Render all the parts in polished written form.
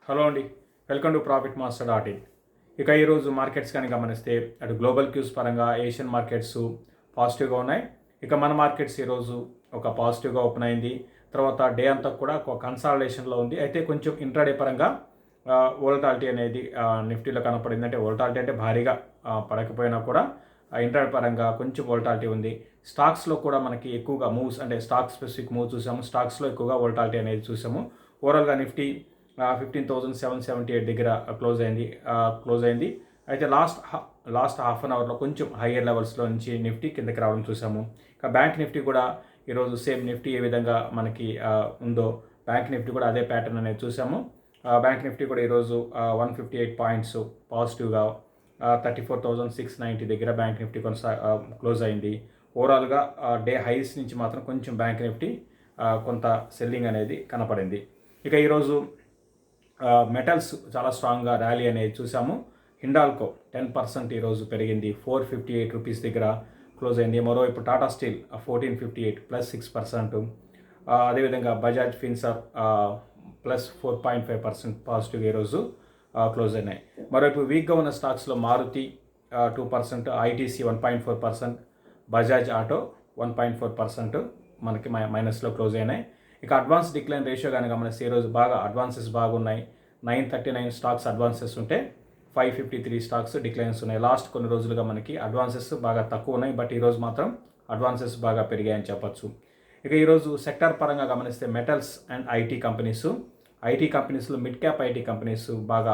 Hello అండి, welcome to profit master dot in. ఇక ఈరోజు మార్కెట్స్ కానీ గమనిస్తే అటు గ్లోబల్ క్యూస్ పరంగా ఏషియన్ మార్కెట్స్ పాజిటివ్గా ఉన్నాయి. ఇక మన మార్కెట్స్ ఈరోజు ఒక పాజిటివ్గా ఓపెన్ అయింది. తర్వాత డే అంతా కూడా ఒక కన్సాలిడేషన్లో ఉంది. అయితే కొంచెం ఇంట్రాడే పరంగా వోలటాలిటీ అనేది నిఫ్టీలో కనపడింది. అంటే వోలటాలిటీ అంటే భారీగా పడకపోయినా కూడా ఇంట్రాడే పరంగా కొంచెం వోలటాలిటీ ఉంది. స్టాక్స్లో కూడా మనకి ఎక్కువగా మూవ్స్, అంటే స్టాక్ స్పెసిఫిక్ మూవ్ చూసాము. స్టాక్స్లో ఎక్కువగా వోలటాలిటీ అనేది చూసాము. ఓవరాల్గా నిఫ్టీ 15,778 దగ్గర క్లోజ్ అయింది. అయితే లాస్ట్ హాఫ్ అన్ అవర్లో కొంచెం హయ్యర్ లెవెల్స్లో నుంచి నిఫ్టీ కిందకి రావడం చూసాము. ఇక బ్యాంక్ నిఫ్టీ కూడా ఈరోజు సేమ్ నిఫ్టీ ఏ విధంగా మనకి ఉందో బ్యాంక్ నిఫ్టీ కూడా అదే ప్యాటర్న్ అనేది చూసాము. బ్యాంక్ నిఫ్టీ కూడా ఈరోజు 158 పాయింట్స్ పాజిటివ్గా 34,690 దగ్గర బ్యాంక్ నిఫ్టీ క్లోజ్ అయింది. ఓవరాల్గా డే హైస్ నుంచి మాత్రం కొంచెం బ్యాంక్ నిఫ్టీ కొంత సెల్లింగ్ అనేది కనపడింది. ఇక ఈరోజు మెటల్స్ చాలా స్ట్రాంగ్గా ర్యాలీ అనేది చూసాము. హిండాల్కో 10% ఈరోజు పెరిగింది, 458 రూపీస్ దగ్గర క్లోజ్ అయింది. మరోవైపు టాటా స్టీల్ 1458 +6%. అదేవిధంగా బజాజ్ ఫిన్సర్ +4.5% పాజిటివ్ ఈరోజు క్లోజ్ అయినాయి. మరోవైపు వీక్గా ఉన్న స్టాక్స్లో మారుతి 2%, ఐటీసీ 1.4%, బజాజ్ ఆటో 1.4% మనకి మైనస్లో క్లోజ్ అయినాయి. ఇక అడ్వాన్స్ డిక్లైన్ రేషియో కానీ గమనిస్తే ఈరోజు బాగా అడ్వాన్సెస్ బాగున్నాయి. 939 స్టాక్స్ అడ్వాన్సెస్ ఉంటే 553 స్టాక్స్ డిక్లైన్స్ ఉన్నాయి. లాస్ట్ కొన్ని రోజులుగా మనకి అడ్వాన్సెస్ బాగా తక్కువ ఉన్నాయి, బట్ ఈరోజు మాత్రం అడ్వాన్సెస్ బాగా పెరిగాయని చెప్పచ్చు. ఇక ఈరోజు సెక్టార్ పరంగా గమనిస్తే మెటల్స్ అండ్ ఐటీ కంపెనీస్లో మిడ్ క్యాప్ ఐటీ కంపెనీస్ బాగా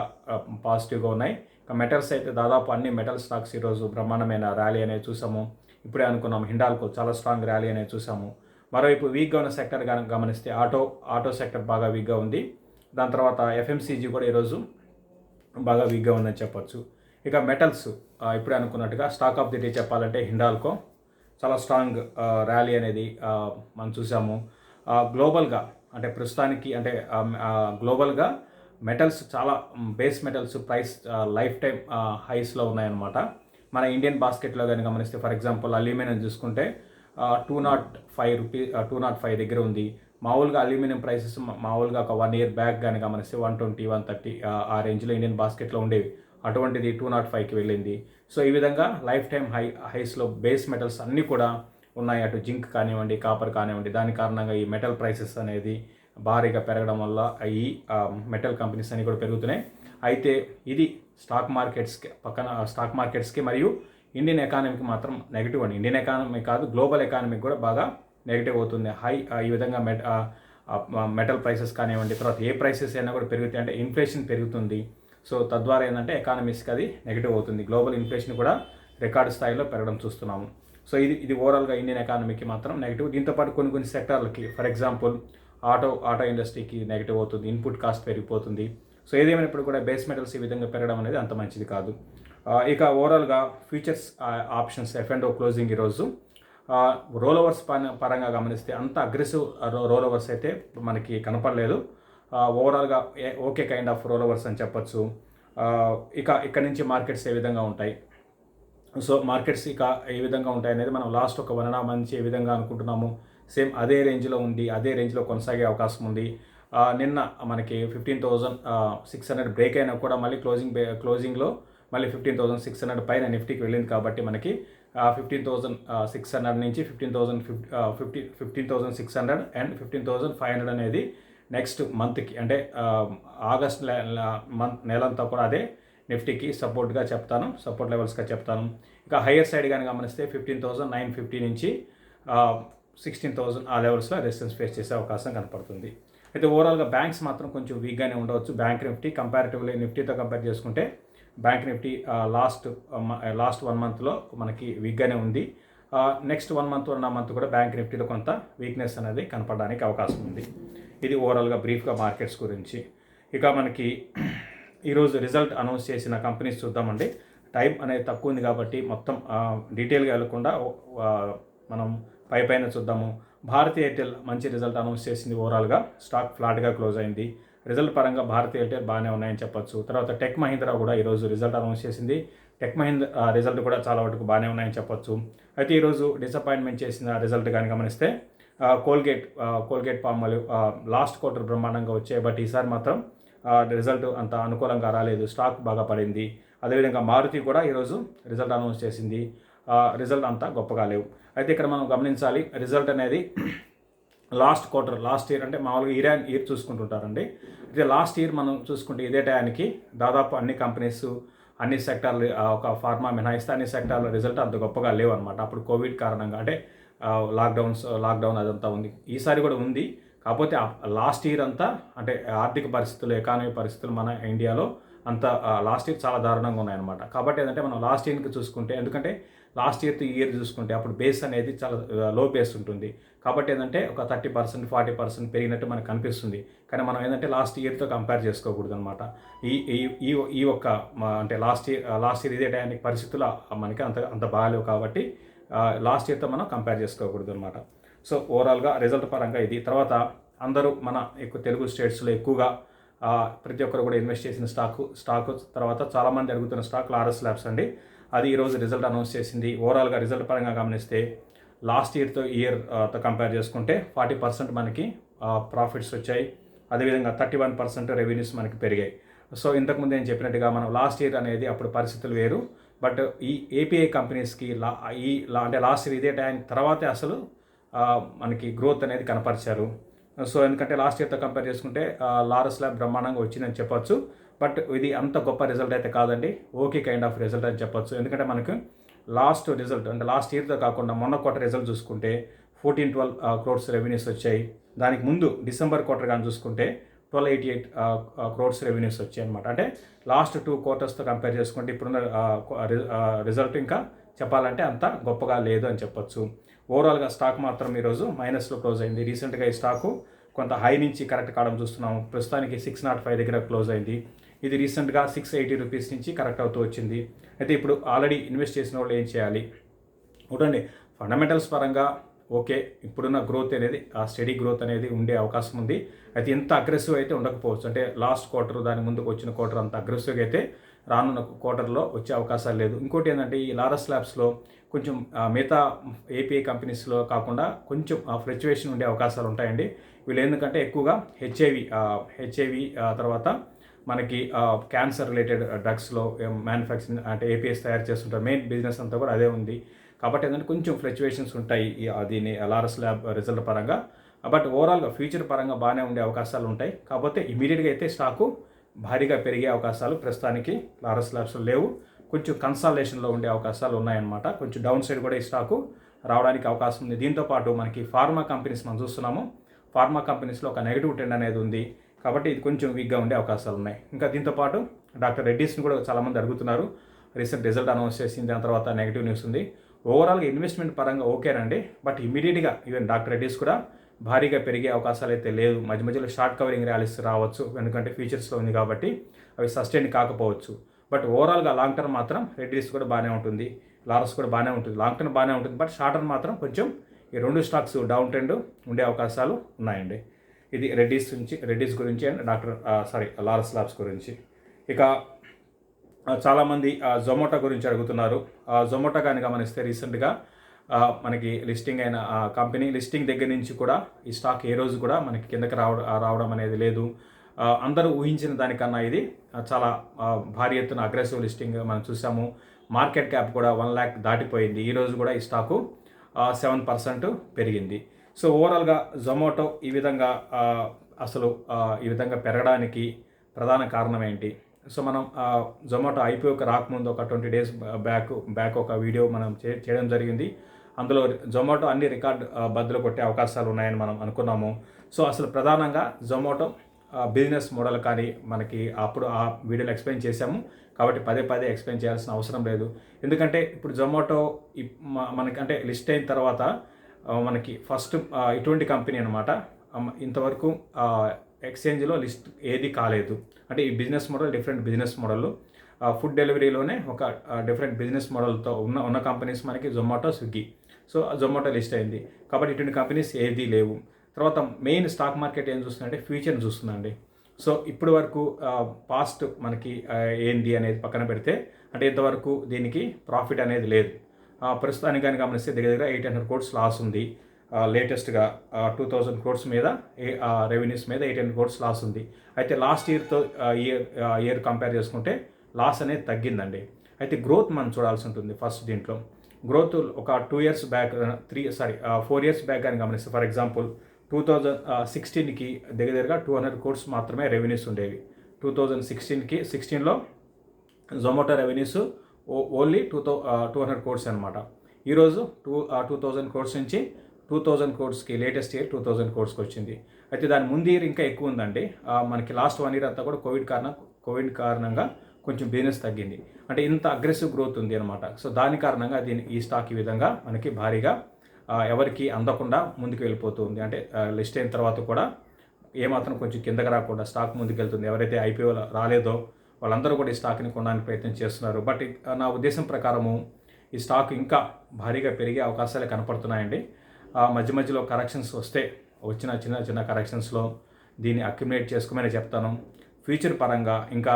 పాజిటివ్గా ఉన్నాయి. ఇక మెటల్స్ అయితే దాదాపు అన్ని మెటల్ స్టాక్స్ ఈరోజు బ్రహ్మాండమైన ర్యాలీ అనేది చూసాము. ఇప్పుడే అనుకున్నాం హిండాల్కో చాలా స్ట్రాంగ్ ర్యాలీ అనేది చూసాము. మరోవైపు వీక్గా ఉన్న సెక్టర్ గమనిస్తే ఆటో సెక్టర్ బాగా వీక్గా ఉంది. దాని తర్వాత ఎఫ్ఎంసీజీ కూడా ఈరోజు బాగా వీక్గా ఉందని చెప్పొచ్చు. ఇక మెటల్స్ ఇప్పుడే అనుకున్నట్టుగా స్టాక్ ఆఫ్ ది డే చెప్పాలంటే హిండాల్కో చాలా స్ట్రాంగ్ ర్యాలీ అనేది మనం చూసాము. గ్లోబల్గా అంటే ప్రస్తుతానికి అంటే గ్లోబల్గా మెటల్స్ చాలా base metals price life time హైస్లో ఉన్నాయన్నమాట. మన ఇండియన్ బాస్కెట్లో కానీ గమనిస్తే ఫర్ ఎగ్జాంపుల్ అల్యూమినియం చూసుకుంటే 205 దగ్గర ఉంది. మామూలుగా అల్యూమినియం ప్రైసెస్ మామూలుగా ఒక 1 year బ్యాక్ కానీ గమనిస్తే 120, 130 ఆ రేంజ్లో ఇండియన్ బాస్కెట్లో ఉండేవి. అటువంటిది 205కి వెళ్ళింది. సో ఈ విధంగా లైఫ్ టైం హైస్లో బేస్ మెటల్స్ అన్నీ కూడా ఉన్నాయి. అటు జింక్ కానివ్వండి, కాపర్ కానివ్వండి. దాని కారణంగా ఈ మెటల్ ప్రైసెస్ అనేది భారీగా పెరగడం వల్ల ఈ మెటల్ కంపెనీస్ అన్నీ కూడా పెరుగుతున్నాయి. అయితే ఇది స్టాక్ మార్కెట్స్కి మరియు ఇండియన్ ఎకానమీకి మాత్రం నెగిటివ్ అండి. ఇండియన్ ఎకానమీ కాదు, గ్లోబల్ ఎకానమీకి కూడా బాగా నెగిటివ్ అవుతుంది. ఈ విధంగా మెటల్ ప్రైసెస్ కానివ్వండి, తర్వాత ఏ ప్రైసెస్ అయినా కూడా పెరుగుతాయి. అంటే ఇన్ఫ్లేషన్ పెరుగుతుంది. సో తద్వారా ఏంటంటే ఎకానమీస్కి అది నెగిటివ్ అవుతుంది. గ్లోబల్ ఇన్ఫ్లేషన్ కూడా రికార్డు స్థాయిలో పెరగడం చూస్తున్నాము. సో ఇది ఓవరాల్గా ఇండియన్ ఎకానమీకి మాత్రం నెగిటివ్. దీంతోపాటు కొన్ని సెక్టార్లకి ఫర్ ఎగ్జాంపుల్ ఆటో ఇండస్ట్రీకి నెగిటివ్ అవుతుంది. ఇన్పుట్ కాస్ట్ పెరిగిపోతుంది. సో ఏదేమైనప్పుడు కూడా బేస్ మెటల్స్ ఈ విధంగా పెరగడం అనేది అంత మంచిది కాదు. ఇక ఓవరాల్గా ఫ్యూచర్స్ ఆప్షన్స్ F&O క్లోజింగ్ ఈరోజు రోల్ ఓవర్స్ పరంగా గమనిస్తే అంత అగ్రెసివ్ రోల్ ఓవర్స్ అయితే మనకి కనపడలేదు. ఓవరాల్గా okay kind of role overs అని చెప్పచ్చు. ఇక్కడ నుంచి మార్కెట్స్ ఏ విధంగా ఉంటాయి, సో మార్కెట్స్ ఏ విధంగా ఉంటాయి అనేది మనం లాస్ట్ ఒక 1.5 months ఏ విధంగా అనుకుంటున్నాము సేమ్ అదే రేంజ్లో ఉంది, అదే రేంజ్లో కొనసాగే అవకాశం ఉంది. నిన్న మనకి 15,600 బ్రేక్ అయినా కూడా మళ్ళీ క్లోజింగ్లో మళ్ళీ 15,600 పైన నిఫ్టీకి వెళ్ళింది. కాబట్టి మనకి 15,600 నుంచి 15,600 అండ్ 15,500 అనేది నెక్స్ట్ మంత్కి అంటే ఆగస్ట్ నెలంతా కూడా అదే నిఫ్టీకి సపోర్ట్ లెవెల్స్గా చెప్తాను. ఇక హయ్యర్ సైడ్ కానీ గమనిస్తే 15,950 నుంచి 16,000 ఆ లెవెల్స్లో రెసిస్టెన్స్ ఫేస్ చేసే అవకాశం కనపడుతుంది. అయితే ఓవరాల్గా బ్యాంక్స్ మాత్రం కొంచెం వీక్గానే ఉండవచ్చు. బ్యాంక్ నిఫ్టీ కంపారిటివ్లీ నిఫ్టీతో కంపేర్ చేసుకుంటే బ్యాంక్ నిఫ్టీ లాస్ట్ 1 monthలో మనకి వీక్గానే ఉంది. నెక్స్ట్ 1 month కూడా బ్యాంక్ నిఫ్టీలో కొంత వీక్నెస్ అనేది కనపడడానికి అవకాశం ఉంది. ఇది ఓవరాల్గా బ్రీఫ్గా మార్కెట్స్ గురించి. ఇక మనకి ఈరోజు రిజల్ట్ అనౌన్స్ చేసిన కంపెనీస్ చూద్దామండి. టైం అనేది తక్కువ ఉంది కాబట్టి మొత్తం డీటెయిల్గా వెళ్ళకుండా మనం పైన చూద్దాము. భారతీ ఎయిర్టెల్ మంచి రిజల్ట్ అనౌన్స్ చేసింది. ఓవరాల్గా స్టాక్ ఫ్లాట్గా క్లోజ్ అయింది. రిజల్ట్ పరంగా భారతీ ఎయిర్టెల్ బాగానే ఉన్నాయని చెప్పొచ్చు. తర్వాత టెక్ మహీంద్రా కూడా ఈరోజు రిజల్ట్ అనౌన్స్ చేసింది. టెక్ మహీంద్రా రిజల్ట్ కూడా చాలా వరకు బాగానే ఉన్నాయని చెప్పొచ్చు. అయితే ఈరోజు డిసప్పాయింట్మెంట్ చేసిన రిజల్ట్ కానీ గమనిస్తే కోల్గేట్ పామాలివ్ లాస్ట్ క్వార్టర్ బ్రహ్మాండంగా వచ్చాయి, బట్ ఈసారి మాత్రం రిజల్ట్ అంత అనుకూలంగా రాలేదు, స్టాక్ బాగా పడింది. అదేవిధంగా మారుతి కూడా ఈరోజు రిజల్ట్ అనౌన్స్ చేసింది, రిజల్ట్ అంతా గొప్పగా లేవు. అయితే ఇక్కడ మనం గమనించాలి, రిజల్ట్ అనేది లాస్ట్ క్వార్టర్, లాస్ట్ ఇయర్ అంటే మామూలుగా ఇయర్ చూసుకుంటుంటారండి. అయితే లాస్ట్ ఇయర్ మనం చూసుకుంటే ఇదే టయానికి దాదాపు అన్ని కంపెనీస్, అన్ని సెక్టార్లు, ఒక ఫార్మా మినహాయిస్తే అన్ని సెక్టార్ల రిజల్ట్ అంత గొప్పగా లేవు అనమాట. అప్పుడు కోవిడ్ కారణంగా, అంటే లాక్డౌన్ అదంతా ఉంది. ఈసారి కూడా ఉంది. కాకపోతే లాస్ట్ ఇయర్ అంతా అంటే ఆర్థిక పరిస్థితులు, ఎకానమీ పరిస్థితులు మన ఇండియాలో అంత లాస్ట్ ఇయర్ చాలా దారుణంగా ఉన్నాయన్నమాట. కాబట్టి ఏంటంటే మనం లాస్ట్ ఇయర్కి చూసుకుంటే, ఎందుకంటే లాస్ట్ ఇయర్ టు ఇయర్ చూసుకుంటే అప్పుడు బేస్ అనేది చాలా లో బేస్ ఉంటుంది. కాబట్టి ఏంటంటే ఒక 30%, 40% పెరిగినట్టు మనకు కనిపిస్తుంది. కానీ మనం ఏంటంటే లాస్ట్ ఇయర్తో కంపేర్ చేసుకోకూడదు అనమాట. ఈ ఈ ఈ ఒక్క అంటే లాస్ట్ ఇయర్ ఇదే టైంకి పరిస్థితులు మనకి అంత బాగాలేవు. కాబట్టి లాస్ట్ ఇయర్తో మనం కంపేర్ చేసుకోకూడదు అనమాట. సో ఓవరాల్గా రిజల్ట్ పరంగా ఇది. తర్వాత అందరూ మన తెలుగు స్టేట్స్లో ఎక్కువగా ప్రతి ఒక్కరు కూడా ఇన్వెస్ట్ చేసిన స్టాకు తర్వాత చాలామంది అడుగుతున్న స్టాక్ లారస్ ల్యాబ్స్ అండి. అది ఈరోజు రిజల్ట్ అనౌన్స్ చేసింది. ఓవరాల్గా రిజల్ట్ పరంగా గమనిస్తే లాస్ట్ ఇయర్తో కంపేర్ చేసుకుంటే 40% మనకి ప్రాఫిట్స్ వచ్చాయి. అదేవిధంగా 31% రెవెన్యూస్ మనకి పెరిగాయి. సో ఇంతకుముందు నేను చెప్పినట్టుగా మనం లాస్ట్ ఇయర్ అనేది అప్పుడు పరిస్థితులు వేరు. బట్ ఈ ఏపీఐ కంపెనీస్కి అంటే లాస్ట్ ఇయర్ ఇదే టైం తర్వాతే అసలు మనకి గ్రోత్ అనేది కనపరిచారు. సో ఎందుకంటే లాస్ట్ ఇయర్తో కంపేర్ చేసుకుంటే లారస్ ల్యాబ్ బ్రహ్మాండంగా వచ్చిందని చెప్పొచ్చు. బట్ ఇది అంత గొప్ప రిజల్ట్ అయితే కాదండి, ఓకే కైండ్ ఆఫ్ రిజల్ట్ అని చెప్పొచ్చు. ఎందుకంటే మనకు లాస్ట్ రిజల్ట్ అంటే లాస్ట్ ఇయర్తో కాకుండా మొన్న క్వార్టర్ రిజల్ట్ చూసుకుంటే 14-12 crores రెవెన్యూస్ వచ్చాయి. దానికి ముందు డిసెంబర్ క్వార్టర్ కానీ చూసుకుంటే 1288 crores రెవెన్యూస్ వచ్చాయి అనమాట. అంటే లాస్ట్ 2 quartersతో కంపేర్ చేసుకుంటే ఇప్పుడున్న రిజల్ట్ ఇంకా చెప్పాలంటే అంత గొప్పగా లేదు అని చెప్పొచ్చు. ఓవరాల్గా స్టాక్ మాత్రం ఈరోజు మైనస్లో క్లోజ్ అయింది. రీసెంట్గా ఈ స్టాకు కొంత హై నుంచి కరెక్ట్ కావడం చూస్తున్నాము. ప్రస్తుతానికి 605 దగ్గర క్లోజ్ అయింది. ఇది రీసెంట్గా 680 రూపీస్ నుంచి కరెక్ట్ అవుతూ వచ్చింది. అయితే ఇప్పుడు ఆల్రెడీ ఇన్వెస్ట్ చేసిన వాళ్ళు ఏం చేయాలి? చూడండి, ఫండమెంటల్స్ పరంగా ఓకే, ఇప్పుడున్న గ్రోత్ అనేది స్టడీ గ్రోత్ అనేది ఉండే అవకాశం ఉంది. అయితే ఇంత అగ్రెసివ్ అయితే ఉండకపోవచ్చు. అంటే లాస్ట్ క్వార్టర్, దాని ముందుకు వచ్చిన క్వార్టర్ అంత అగ్రెసివ్గా అయితే రానున్న క్వార్టర్లో వచ్చే అవకాశాలు లేదు. ఇంకోటి ఏంటంటే ఈ లారస్ ల్యాబ్స్లో కొంచెం మిగతా ఏపీఐ కంపెనీస్లో కాకుండా కొంచెం ఫ్లక్చువేషన్ ఉండే అవకాశాలు ఉంటాయండి. వీళ్ళు ఎందుకంటే ఎక్కువగా హెచ్ఐవి తర్వాత మనకి క్యాన్సర్ రిలేటెడ్ డ్రగ్స్లో మ్యానుఫ్యాక్చరింగ్ అంటే ఏపీఎస్ తయారు చేస్తుంటారు. మెయిన్ బిజినెస్ అంతా కూడా అదే ఉంది. కాబట్టి ఏంటంటే కొంచెం ఫ్లక్చువేషన్స్ ఉంటాయి దీని లారస్ ల్యాబ్ రిజల్ట్ పరంగా. బట్ ఓవరాల్గా ఫ్యూచర్ పరంగా బాగానే ఉండే అవకాశాలు ఉంటాయి. కాకపోతే ఇమీడియట్గా అయితే స్టాకు భారీగా పెరిగే అవకాశాలు ప్రస్తుతానికి లారస్ ల్యాబ్స్లో లేవు. కొంచెం కన్సాలేషన్లో ఉండే అవకాశాలు ఉన్నాయన్నమాట. కొంచెం డౌన్ సైడ్ కూడా ఈ స్టాకు రావడానికి అవకాశం ఉంది. దీంతోపాటు మనకి ఫార్మా కంపెనీస్ మనం చూస్తున్నాము. ఫార్మా కంపెనీస్లో ఒక నెగిటివ్ ట్రెండ్ అనేది ఉంది. కాబట్టి ఇది కొంచెం వీక్గా ఉండే అవకాశాలు ఉన్నాయి. ఇంకా దీంతోపాటు డాక్టర్ రెడ్డీస్ని కూడా చాలామంది అడుగుతున్నారు. రీసెంట్ రిజల్ట్ అనౌన్స్ చేసింది, దాని తర్వాత నెగిటివ్ న్యూస్ ఉంది. ఓవరాల్గా ఇన్వెస్ట్మెంట్ పరంగా ఓకేనండి. బట్ ఇమీడియట్గా ఈవెన్ డాక్టర్ రెడ్డీస్ కూడా భారీగా పెరిగే అవకాశాలు అయితే లేదు. మధ్య మధ్యలో షార్ట్ కవరింగ్ ర్యాలీస్ రావచ్చు, ఎందుకంటే ఫ్యూచర్స్లో ఉంది కాబట్టి అవి సస్టైన్ కాకపోవచ్చు. బట్ ఓవరాల్గా లాంగ్ టర్మ్ మాత్రం రెడ్డీస్ కూడా బాగానే ఉంటుంది, లారస్ కూడా బాగానే ఉంటుంది. లాంగ్ టర్మ్ బాగానే ఉంటుంది. బట్ షార్ట్ టర్మ్ మాత్రం కొంచెం ఈ రెండు స్టాక్స్ డౌన్ ట్రెండ్ ఉండే అవకాశాలు ఉన్నాయండి. ఇది రెడ్డీస్ గురించి అండ్ లారస్ ల్యాబ్స్ గురించి. ఇక చాలామంది జొమాటో గురించి అడుగుతున్నారు. జొమాటో కానీ గమనిస్తే రీసెంట్గా మనకి లిస్టింగ్ అయిన కంపెనీ లిస్టింగ్ దగ్గర నుంచి కూడా ఈ స్టాక్ ఏ రోజు కూడా మనకి కిందకి రావడం అనేది లేదు. అందరూ ఊహించిన దానికన్నా ఇది చాలా భారీ ఎత్తున అగ్రెసివ్ లిస్టింగ్ మనం చూసాము. మార్కెట్ క్యాప్ కూడా 1 lakh దాటిపోయింది. ఈరోజు కూడా ఈ స్టాకు 7% పెరిగింది. సో ఓవరాల్గా జొమాటో ఈ విధంగా ఈ విధంగా పెరగడానికి ప్రధాన కారణం ఏంటి? సో మనం జొమాటో ఐపీఓకి రాకముందు ఒక 20 days బ్యాక్ ఒక వీడియో మనం చేయడం జరిగింది. అందులో జొమాటో అన్ని రికార్డ్ బద్దలు కొట్టే అవకాశాలు ఉన్నాయని మనం అనుకున్నాము. సో అసలు ప్రధానంగా జొమాటో బిజినెస్ మోడల్ కానీ మనకి అప్పుడు ఆ వీడియోలో ఎక్స్ప్లెయిన్ చేశాము. కాబట్టి పదే ఎక్స్ప్లెయిన్ చేయాల్సిన అవసరం లేదు. ఎందుకంటే ఇప్పుడు జొమాటో మనకి అంటే లిస్ట్ అయిన తర్వాత మనకి ఫస్ట్ ఇటువంటి కంపెనీ అనమాట. ఇంతవరకు ఎక్స్చేంజ్లో లిస్ట్ ఏది కాలేదు. అంటే ఈ business model different business model. Food డెలివరీలోనే ఒక డిఫరెంట్ బిజినెస్ మోడల్తో ఉన్న కంపెనీస్ మనకి జొమాటో, స్విగ్గీ. సో జొమాటో లిస్ట్ అయింది. కాబట్టి ఇటువంటి కంపెనీస్ ఏది లేవు. తర్వాత మెయిన్ స్టాక్ మార్కెట్ ఏం చూస్తుందంటే ఫ్యూచర్ని చూస్తుందండి. సో ఇప్పటి వరకు పాస్ట్ మనకి ఏంది అనేది పక్కన పెడితే, అంటే ఇంతవరకు దీనికి ప్రాఫిట్ అనేది లేదు. ప్రస్తుతానికి కానీ గమనిస్తే దగ్గర 800 crores లాస్ ఉంది. లేటెస్ట్గా 2000 క్రోర్స్ మీద రెవెన్యూస్ మీద 18 క్రోర్స్ లాస్ ఉంది. అయితే లాస్ట్ ఇయర్తో ఇయర్ కంపేర్ చేసుకుంటే లాస్ అనేది తగ్గిందండి. అయితే గ్రోత్ మనం చూడాల్సి ఉంటుంది. ఫస్ట్ దీంట్లో గ్రోత్ ఒక 2 ఇయర్స్ బ్యాక్ 4 ఇయర్స్ బ్యాక్ కానీ గమనిస్తే, ఫర్ ఎగ్జాంపుల్ 2016కి దగ్గరగా 200 క్రోర్స్ మాత్రమే రెవెన్యూస్ ఉండేవి. 2016లో జొమాటో రెవెన్యూస్ ఓన్లీ 200 క్రోర్స్ అనమాట. ఈరోజు 2000 క్రోర్స్ నుంచి 2000 క్రోర్స్కి, లేటెస్ట్ ఇయర్ 2000 క్రోర్స్కి వచ్చింది. అయితే దాని ముందు ఇయర్ ఇంకా ఎక్కువ ఉందండి. మనకి లాస్ట్ 1 ఇయర్ అంతా కూడా కోవిడ్ కారణంగా కొంచెం బిజినెస్ తగ్గింది. అంటే ఇంత అగ్రెసివ్ గ్రోత్ ఉంది అనమాట. సో దాని కారణంగా ఈ స్టాక్ ఈ విధంగా మనకి భారీగా ఎవరికి అందకుండా ముందుకు వెళ్ళిపోతూ ఉంది. అంటే లిస్ట్ అయిన తర్వాత కూడా ఏమాత్రం కొంచెం కిందకి రాకుండా స్టాక్ ముందుకు వెళ్తుంది. ఎవరైతే ఐపీఓ రాలేదో వాళ్ళందరూ కూడా ఈ స్టాక్ని కొనడానికి ప్రయత్నం చేస్తున్నారు. బట్ నా ఉద్దేశం ప్రకారము ఈ స్టాక్ ఇంకా భారీగా పెరిగే అవకాశాలే కనపడుతున్నాయండి. మధ్య మధ్యలో కరెక్షన్స్ వచ్చిన చిన్న కరెక్షన్స్లో దీన్ని అక్యుములేట్ చేసుకోమని చెప్తాను. ఫ్యూచర్ పరంగా ఇంకా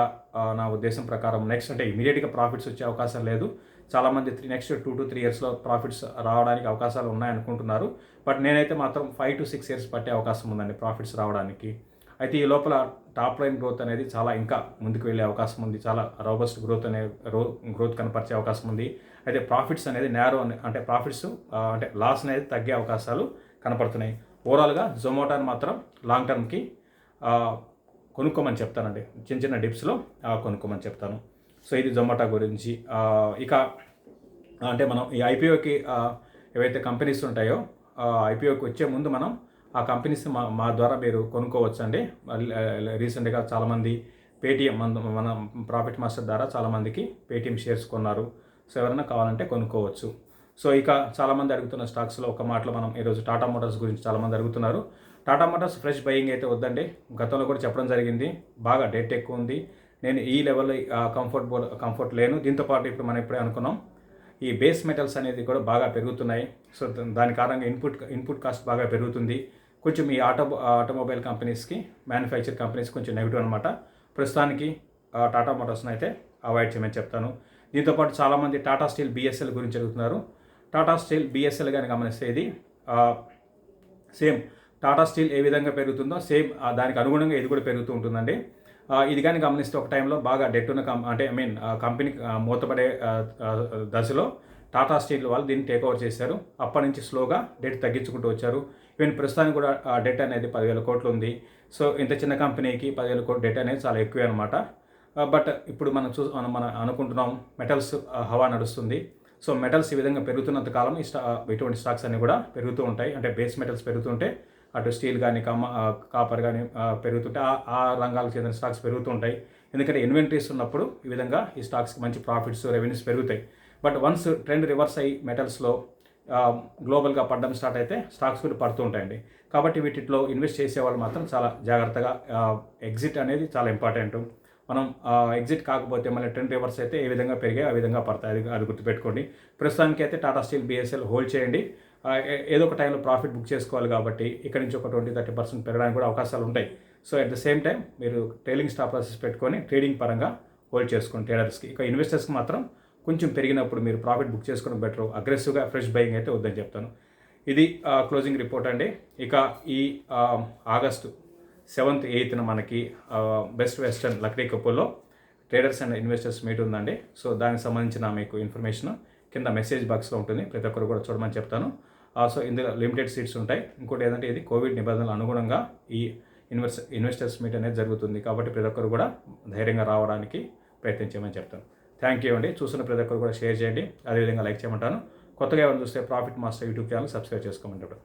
నా ఉద్దేశం ప్రకారం నెక్స్ట్ అంటే ఇమీడియట్గా ప్రాఫిట్స్ వచ్చే అవకాశం లేదు. చాలామంది నెక్స్ట్ 2 to 3 ఇయర్స్లో ప్రాఫిట్స్ రావడానికి అవకాశాలు ఉన్నాయనుకుంటున్నారు. బట్ నేనైతే మాత్రం 5 to 6 ఇయర్స్ పట్టే అవకాశం ఉందండి ప్రాఫిట్స్ రావడానికి. అయితే ఈ లోపల టాప్ లైన్ గ్రోత్ అనేది చాలా ఇంకా ముందుకు వెళ్ళే అవకాశం ఉంది. చాలా రోబస్ట్ గ్రోత్ కనపరిచే అవకాశం ఉంది. అయితే ప్రాఫిట్స్ అనేది అంటే ప్రాఫిట్స్ అంటే లాస్ అనేది తగ్గే అవకాశాలు కనపడుతున్నాయి. ఓవరాల్గా జొమాటోని మాత్రం లాంగ్ టర్మ్కి కొనుక్కోమని చెప్తానండి. చిన్న డిప్స్లో కొనుక్కోమని చెప్తాను. సో ఇది జొమాటో గురించి. ఇక అంటే మనం ఈ ఐపీఓకి ఏవైతే కంపెనీస్ ఉంటాయో ఐపీఓకి వచ్చే ముందు మనం ఆ కంపెనీస్ మా ద్వారా మీరు కొనుక్కోవచ్చు అండి. రీసెంట్గా చాలామంది పేటీఎం మన ప్రాఫిట్ మాస్టర్ ద్వారా చాలామందికి పేటీఎం షేర్స్ కొన్నారు. సో ఎవరైనా కావాలంటే కొనుక్కోవచ్చు. సో ఇక చాలామంది అడుగుతున్న స్టాక్స్లో ఒక మాటలో మనం ఈరోజు టాటా మోటార్స్ గురించి చాలామంది అడుగుతున్నారు. టాటా మోటార్స్ ఫ్రెష్ బయింగ్ అయితే వద్దండి. గతంలో కూడా చెప్పడం జరిగింది. బాగా డెట్ ఎక్కువ ఉంది. నేను ఈ లెవెల్లో కంఫర్ట్ లేను. దీంతోపాటు ఇప్పుడు మనం ఇప్పుడే అనుకున్నాం ఈ బేస్ మెటల్స్ అనేది కూడా బాగా పెరుగుతున్నాయి. సో దాని కారణంగా ఇన్పుట్ కాస్ట్ బాగా పెరుగుతుంది. కొంచెం ఈ ఆటోమొబైల్ కంపెనీస్కి, మ్యానుఫ్యాక్చర్ కంపెనీస్ కొంచెం నెగిటివ్ అనమాట. ప్రస్తుతానికి టాటా మోటార్స్ని అయితే అవాయిడ్ చేయమని చెప్తాను. దీంతోపాటు చాలామంది టాటా స్టీల్ బిఎస్ఎల్ గురించి అడుగుతున్నారు. టాటా స్టీల్ బిఎస్ఎల్ కానీ గమనిస్తే ఇది సేమ్ టాటా స్టీల్ ఏ విధంగా పెరుగుతుందో సేమ్ దానికి అనుగుణంగా ఇది కూడా పెరుగుతూ ఉంటుందండి. ఇది కానీ గమనిస్తే ఒక టైంలో బాగా డెట్ ఉన్న కంపెనీ మూతపడే దశలో టాటా స్టీల్ వాళ్ళు దీన్ని టేక్ ఓవర్ చేశారు. అప్పటి నుంచి స్లోగా డెట్ తగ్గించుకుంటూ వచ్చారు. ఈవెన్ ప్రస్తుతానికి కూడా డెట్ అనేది 10,000 కోట్లు ఉంది. సో ఇంత చిన్న కంపెనీకి 10,000 కోట్లు డెట్ అనేది చాలా ఎక్కువే అనమాట. బట్ ఇప్పుడు మనం అనుకుంటున్నాం మెటల్స్ హవా నడుస్తుంది. సో మెటల్స్ ఈ విధంగా పెరుగుతున్నంత కాలం ఇటువంటి స్టాక్స్ అన్నీ కూడా పెరుగుతూ ఉంటాయి. అంటే బేస్ మెటల్స్ పెరుగుతుంటే అటు స్టీల్ కానీ కాపర్ కానీ పెరుగుతుంటే ఆ రంగాలకు చెందిన స్టాక్స్ పెరుగుతూ ఉంటాయి. ఎందుకంటే ఇన్వెంటరీస్ ఉన్నప్పుడు ఈ విధంగా ఈ స్టాక్స్కి మంచి ప్రాఫిట్స్, రెవెన్యూస్ పెరుగుతాయి. బట్ వన్స్ ట్రెండ్ రివర్స్ అయ్యి మెటల్స్లో గ్లోబల్గా పడడం స్టార్ట్ అయితే స్టాక్స్ కూడా పడుతూ ఉంటాయండి. కాబట్టి వీటిలో ఇన్వెస్ట్ చేసే వాళ్ళు మాత్రం చాలా జాగ్రత్తగా ఎగ్జిట్ అనేది చాలా ఇంపార్టెంట్. మనం ఎగ్జిట్ కాకపోతే మళ్ళీ ట్రెండ్ రివర్స్ అయితే ఏ విధంగా పెరిగాయి ఆ విధంగా పడతాయి. అది గుర్తుపెట్టుకోండి. ప్రస్తుతానికి అయితే టాటా స్టీల్ బిఎస్ఎల్ హోల్డ్ చేయండి. ఏదో ఒక టైంలో ప్రాఫిట్ బుక్ చేసుకోవాలి కాబట్టి ఇక్కడ నుంచి ఒక 20-30% పెరగడానికి కూడా అవకాశాలు ఉంటాయి. So at the same time మీరు ట్రైలింగ్ స్టాప్ లాసెస్ పెట్టుకొని ట్రేడింగ్ పరంగా హోల్డ్ చేసుకోండి ట్రేడర్స్కి. ఇక ఇన్వెస్టర్స్కి మాత్రం కొంచెం పెరిగినప్పుడు మీరు ప్రాఫిట్ బుక్ చేసుకోవడం బెటర్. అగ్రెసివ్గా ఫ్రెష్ బయింగ్ అయితే వద్దని చెప్తాను. ఇది క్లోజింగ్ రిపోర్ట్ అండి. ఇక ఈ ఆగస్టు 7th, 8th మనకి బెస్ట్ వెస్టర్న్ లక్డీ కపుల్లో ట్రేడర్స్ అండ్ ఇన్వెస్టర్స్ మీట్ ఉందండి. సో దానికి సంబంధించిన మీకు ఇన్ఫర్మేషన్ కింద మెసేజ్ బాక్స్లో ఉంటుంది. ప్రతి ఒక్కరు కూడా చూడమని చెప్తాను. సో ఇందులో లిమిటెడ్ సీట్స్ ఉంటాయి. ఇంకోటి ఏంటంటే ఇది కోవిడ్ నిబంధనల అనుగుణంగా ఈ ఇన్వెస్టర్స్ మీట్ అనేది జరుగుతుంది. కాబట్టి ప్రతి ఒక్కరు కూడా ధైర్యంగా రావడానికి ప్రయత్నించమని చెప్తాను. థ్యాంక్ యూ అండి. చూస్తున్న ప్రతి ఒక్కరు కూడా షేర్ చేయండి. అదేవిధంగా లైక్ చేయమంటాను. కొత్తగా ఎవరు చూస్తే profit master YouTube channel subscribe చేసుకోమంటారు.